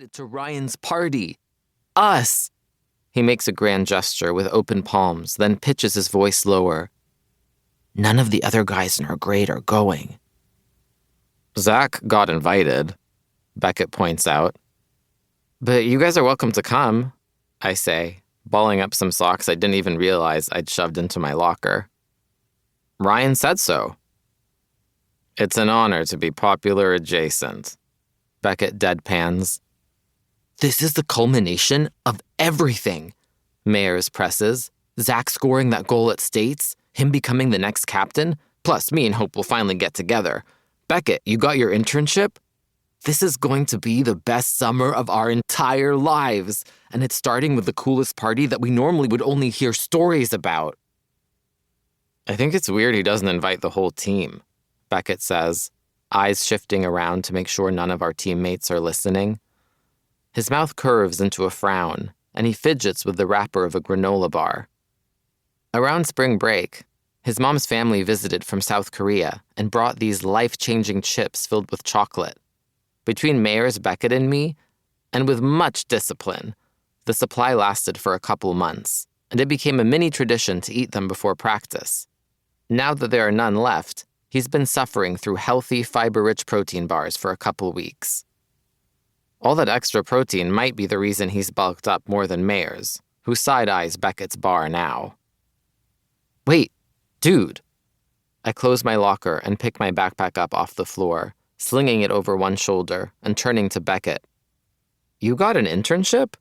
invited to Ryan's party. Us! He makes a grand gesture with open palms, then pitches his voice lower. None of the other guys in our grade are going. Zack got invited, Beckett points out. But you guys are welcome to come, I say, balling up some socks I didn't even realize I'd shoved into my locker. Ryan said so. It's an honor to be popular adjacent, Beckett deadpans. This is the culmination of everything, Mayers presses. Zack scoring that goal at States, him becoming the next captain, plus me and Hope will finally get together. Beckett, you got your internship? This is going to be the best summer of our entire lives, and it's starting with the coolest party that we normally would only hear stories about. I think it's weird he doesn't invite the whole team, Beckett says, eyes shifting around to make sure none of our teammates are listening. His mouth curves into a frown, and he fidgets with the wrapper of a granola bar. Around spring break, his mom's family visited from South Korea and brought these life-changing chips filled with chocolate. Between Mayers, Beckett, and me, and with much discipline, the supply lasted for a couple months, and it became a mini tradition to eat them before practice. Now that there are none left, he's been suffering through healthy, fiber-rich protein bars for a couple weeks. All that extra protein might be the reason he's bulked up more than Mayers, who side-eyes Beckett's bar now. Wait, dude. I close my locker and pick my backpack up off the floor, slinging it over one shoulder and turning to Beckett. You got an internship?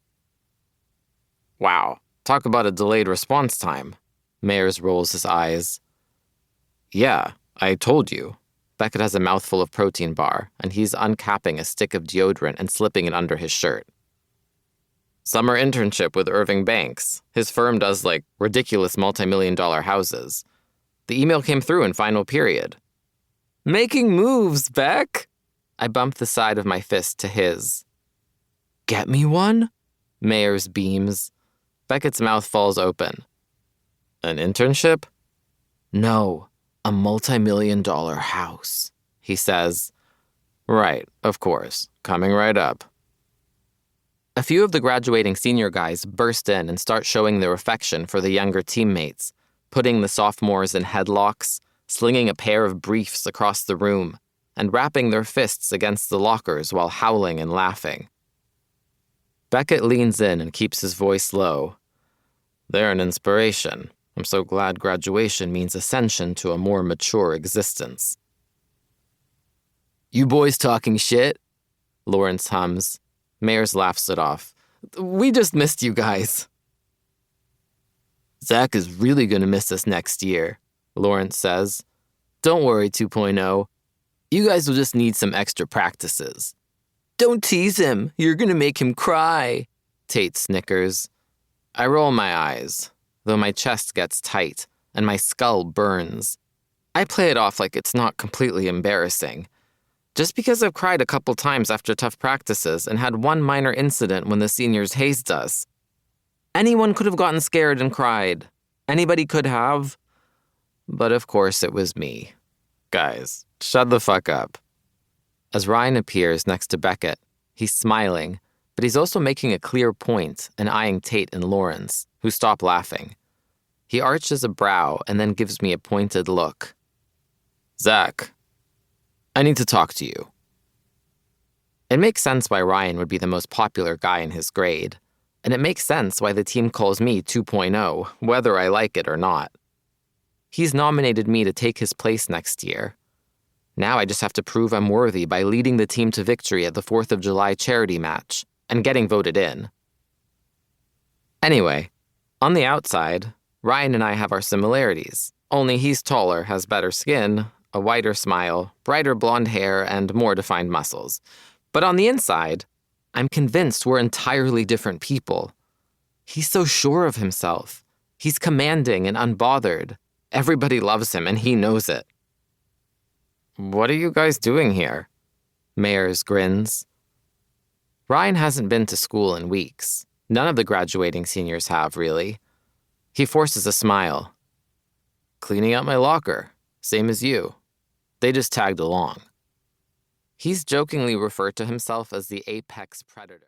Wow, talk about a delayed response time. Mayers rolls his eyes. Yeah, I told you. Beckett has a mouthful of protein bar, and he's uncapping a stick of deodorant and slipping it under his shirt. Summer internship with Irving Banks. His firm does, ridiculous multi-million-dollar houses. The email came through in final period. Making moves, Beck! I bump the side of my fist to his. Get me one? Mayers beams. Beckett's mouth falls open. An internship? No. A multi-million-dollar house, he says. Right, of course. Coming right up. A few of the graduating senior guys burst in and start showing their affection for the younger teammates, putting the sophomores in headlocks, slinging a pair of briefs across the room, and rapping their fists against the lockers while howling and laughing. Beckett leans in and keeps his voice low. They're an inspiration. I'm so glad graduation means ascension to a more mature existence. You boys talking shit? Lawrence hums. Mayers laughs it off. We just missed you guys. Zack is really going to miss us next year, Lawrence says. Don't worry, 2.0. You guys will just need some extra practices. Don't tease him. You're going to make him cry, Tate snickers. I roll my eyes, though my chest gets tight and my skull burns. I play it off like it's not completely embarrassing. Just because I've cried a couple times after tough practices and had one minor incident when the seniors hazed us. Anyone could have gotten scared and cried. Anybody could have. But of course it was me. Guys, shut the fuck up. As Ryan appears next to Beckett, he's smiling, but he's also making a clear point and eyeing Tate and Lawrence, who stop laughing. He arches a brow and then gives me a pointed look. Zack, I need to talk to you. It makes sense why Ryan would be the most popular guy in his grade, and it makes sense why the team calls me 2.0, whether I like it or not. He's nominated me to take his place next year. Now I just have to prove I'm worthy by leading the team to victory at the 4th of July charity match and getting voted in. Anyway, on the outside, Ryan and I have our similarities, only he's taller, has better skin, a wider smile, brighter blonde hair, and more defined muscles. But on the inside, I'm convinced we're entirely different people. He's so sure of himself. He's commanding and unbothered. Everybody loves him, and he knows it. What are you guys doing here? Mayers grins. Ryan hasn't been to school in weeks. None of the graduating seniors have, really. He forces a smile. Cleaning out my locker, same as you. They just tagged along. He's jokingly referred to himself as the apex predator.